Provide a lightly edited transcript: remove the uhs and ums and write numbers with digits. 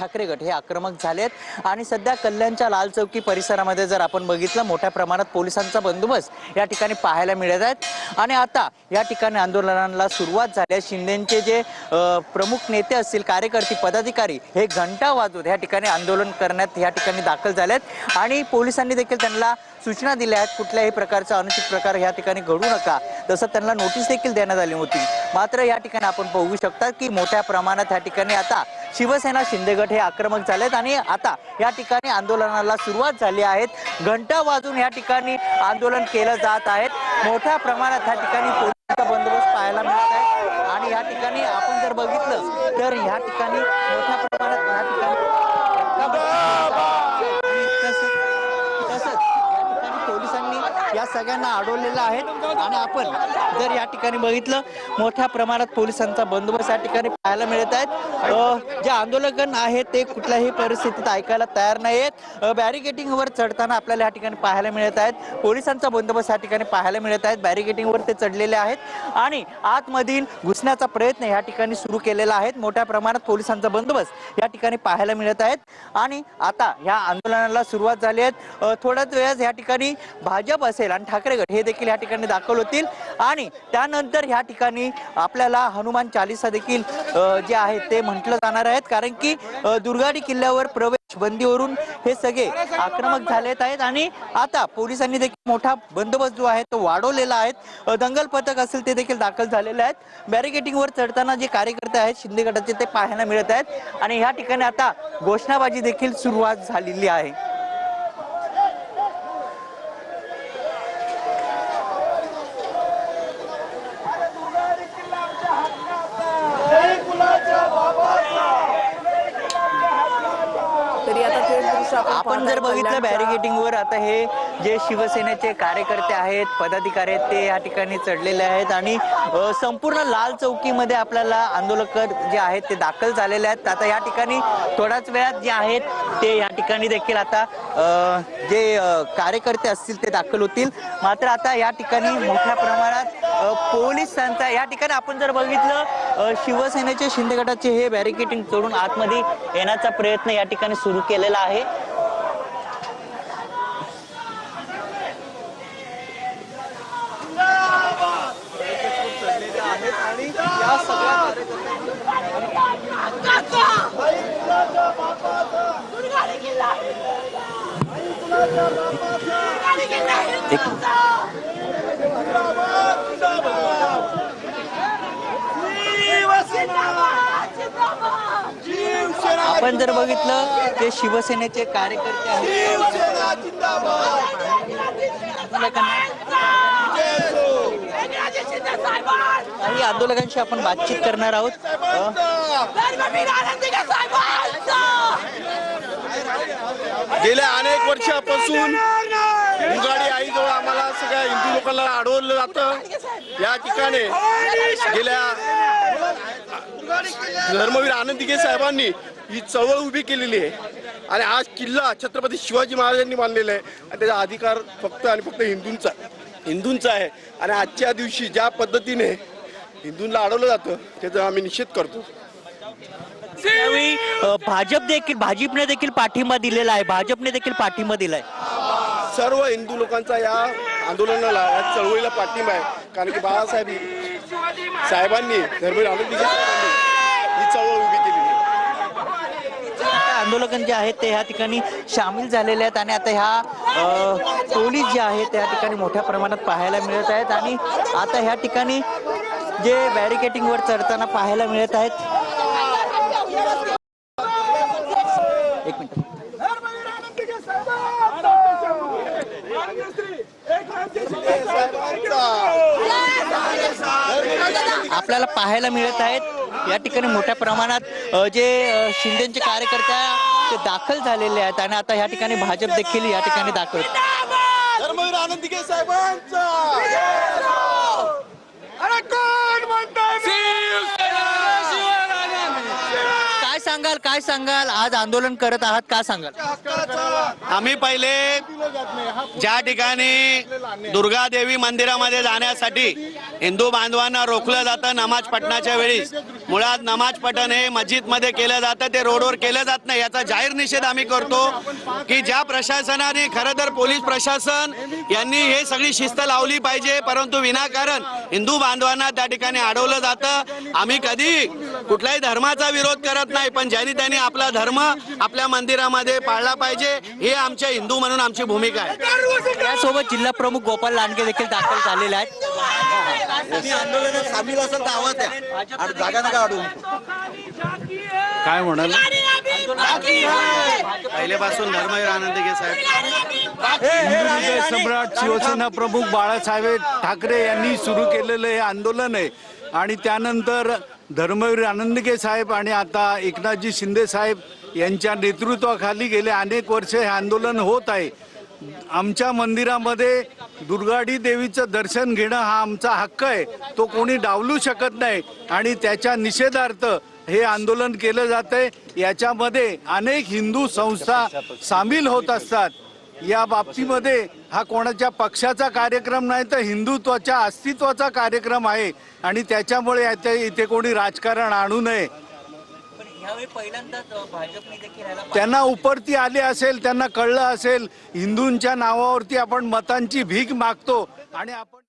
ठाकरे गट हे आक्रमक झालेत आणि सध्या कल्याणच्या लाल चौकी परिसरामध्ये जर आपण बघितलं मोठ्या प्रमाणात पोलिसांचा बंदोबस्त या ठिकाणी पाहायला मिळत आहे। आणि आता या ठिकाणी आंदोलनाला सुरुवात झाली आहे। शिंदेचे जे प्रमुख नेते असतील, कार्यकर्ते, पदाधिकारी हे घंटा वाजवत या ठिकाणी आंदोलन करण्यात या ठिकाणी दाखल झालेत आणि पोलिसांनी देखील त्यांना सूचना दिल्या आहेत, कुठल्याही प्रकारचा अनुचित प्रकार या ठिकाणी घडू नका, तसं त्यांना नोटीस देखील देण्यात आली होती। मात्र या ठिकाणी आपण बघू शकता की मोठ्या प्रमाणात या ठिकाणी आता शिवसेना शिंदे गट हे आक्रमक झालेत आणि आता या ठिकाणी आंदोलनाला सुरुवात झाली आहे। घंटा वाजून या ठिकाणी आंदोलन केलं जात आहे। मोठ्या प्रमाणात या ठिकाणी पोलिसांचा बंदोबस्त पाहायला मिळत आहे आणि या ठिकाणी आपण जर बघितलं तर या ठिकाणी मोठ्या प्रमाणात या ठिकाणी पोलिसांनी या सगळ्यांना अडवलेलं आहे आणि आपण जर या ठिकाणी बघितलं मोठ्या प्रमाणात पोलिसांचा बंदोबस्त या ठिकाणी पाहायला मिळत आहेत। जे आंदोलक आहेत ते कुठल्याही परिस्थितीत ऐकायला तयार नाहीत। बॅरिकेडिंगवर चढताना आपल्याला या ठिकाणी पाहायला मिळत आहेत, पोलिसांचा बंदोबस्त या ठिकाणी पाहायला मिळत आहेत। बॅरिकेडिंगवर ते चढलेले आहेत आणि आतमधील घुसण्याचा प्रयत्न या ठिकाणी सुरू केलेला आहे। मोठ्या प्रमाणात पोलिसांचा बंदोबस्त या ठिकाणी पाहायला मिळत आहेत आणि आता या आंदोलनाला सुरुवात झाली आहे। थोड्याच वेळात या ठिकाणी भाजप असेल आणि ठाकरे गट हे देखील या ठिकाणी दाखल होतील आणि त्यानंतर या ठिकाणी आपल्याला हनुमान चालीसा देखील जे आहे ते म्हटलं जाणार आहेत, कारण की दुर्गाडी किल्ल्यावर प्रवेश बंदीवरून हे सगळे आक्रमक झालेत आहेत आणि आता पोलिसांनी देखील मोठा बंदोबस्त जो आहे तो वाढवलेला आहे। दंगल पथक असेल ते देखील दाखल झालेले आहेत। बॅरिकेडिंगवर चढताना जे कार्यकर्ते आहेत शिंदे गटाचे ते पाहायला मिळत आहेत आणि या ठिकाणी आता घोषणाबाजी देखील सुरुवात झालेली आहे। आपण जर बघितलं बॅरिकेडिंगवर आता हे जे शिवसेनेचे कार्यकर्ते आहेत, पदाधिकारी आहेत ते या ठिकाणी चढलेले आहेत आणि संपूर्ण लाल चौकीमध्ये आपल्याला आंदोलक जे आहेत ते दाखल झालेले आहेत। आता या ठिकाणी थोड्याच वेळात जे आहेत ते या ठिकाणी देखील आता जे कार्यकर्ते असतील ते दाखल होतील। मात्र आता या ठिकाणी मोठ्या प्रमाणात पोलिसांचा या ठिकाणी आपण जर बघितलं शिवसेनेचे शिंदे गटाचे हे बॅरिकेडिंग तोडून आतमध्ये येण्याचा प्रयत्न या ठिकाणी सुरू केलेला आहे। आपण जर बघितलं ते शिवसेनेचे कार्यकर्ते आहेत काही आंदोलकांशी आपण बातचीत करणार आहोत। गेल्या अनेक वर्षापासून दुर्गाडी आईजवळ आम्हाला सगळ्या हिंदू लोकांना अडवलं जातं। या ठिकाणी गेल्या धर्मवीर आनंद दिघे साहेबांनी ही चळवळ उभी केलेली आहे आणि आज किल्ला छत्रपती शिवाजी महाराजांनी बांधलेला आहे आणि त्याचा अधिकार फक्त आणि फक्त हिंदूंचा आहे। आणि आजच्या दिवशी ज्या पद्धतीने हिंदूंना अडवलं जातं त्याचा आम्ही निषेध करतो। त्यावेळी भाजपने देखील पाठिंबा दिलेला आहे, भाजपने देखील पाठिंबा दिलाय। सर्व हिंदू लोकांचा या आंदोलनाला या चळवळीला पाठिंबा आहे, कारण की बाळासाहेब साहेबांनी धर्मवीर आनंद दिघे साहेबांनी ही चळवळ उभी केलेली आहे। आंदोलक जे आहेत ते ह्या ठिकाणी सामील झालेले आहेत आणि आता ह्या पोलीस जे आहेत त्या ठिकाणी मोठ्या प्रमाणात पाहायला मिळत आहेत आणि आता ह्या ठिकाणी जे बॅरिकेडिंगवर चढताना पाहायला मिळत आहेत। एक मिनिट, आपल्याला पाहायला मिळत आहेत या ठिकाणी मोठ्या प्रमाणात जे शिंदेचे कार्यकर्ते ते दाखल झालेले आहेत आणि आता या ठिकाणी भाजप देखील या ठिकाणी दाखल होत। धर्मवीर आनंद दिघे साहेबांचा काय सांगाल? आज आंदोलन करत आहात, का सांगाल? आम्ही पहिले ज्या ठिकाणी दुर्गा देवी मंदिरामध्ये जाण्यासाठी हिंदू बांधवांना रोखलं जातं नमाज पठणाच्या वेळी, मुळात नमाज पठण हे मस्जिदमध्ये केलं जातं, ते रोडवर केलं जात नाही, याचा जाहीर निषेध आम्ही करतो की ज्या प्रशासनाने, खरं तर पोलीस प्रशासन यांनी हे सगळी शिस्त लावली पाहिजे, परंतु विनाकारण हिंदू बांधवांना त्या ठिकाणी अडवलं जातं. आम्ही कधी कुठल्याही धर्माचा विरोध करत नाही, पण ज्यांनी त्यांनी आपला धर्म आपल्या मंदिरामध्ये पाळला पाहिजे, हे आमच्या हिंदू म्हणून आमची भूमिका आहे. यासोबत जिल्हा प्रमुख गोपाल लांडगे देखील दाखल झालेले आहेत. आंदोलनात सामील असेल तर आवाज द्या आणि जागा नका अडवू. काय म्हणाल? पहिलेपासून धर्मवीर आनंदगे साहेब, हिंदू सम्राट शिवसेना प्रमुख बाळासाहेब ठाकरे यांनी सुरू केलेलं हे आंदोलन आहे आणि त्यानंतर धर्मवीर आनंदगे साहेब आणि आता एकनाथजी शिंदे साहेब यांच्या नेतृत्वाखाली गेले अनेक वर्ष हे आंदोलन होत आहे. आमच्या मंदिरामध्ये दुर्गाडी देवीचं दर्शन घेणं हा आमचा हक्क आहे, तो कोणी डावलू शकत नाही आणि त्याच्या निषेधार्थ हे आंदोलन केलं जातंय. याच्यामध्ये अनेक हिंदू संस्था सामील होत असतात. या बाबतीमध्ये हा कोणाच्या पक्षाचा कार्यक्रम नाही तर हिंदुत्वाच्या अस्तित्वाचा कार्यक्रम आहे आणि त्याच्यामुळे इथे कोणी राजकारण आणू नये. त्यांना उपरती आले असेल, त्यांना कळलं असेल हिंदूंच्या नावावरती आपण मतांची भीक मागतो आणि आपण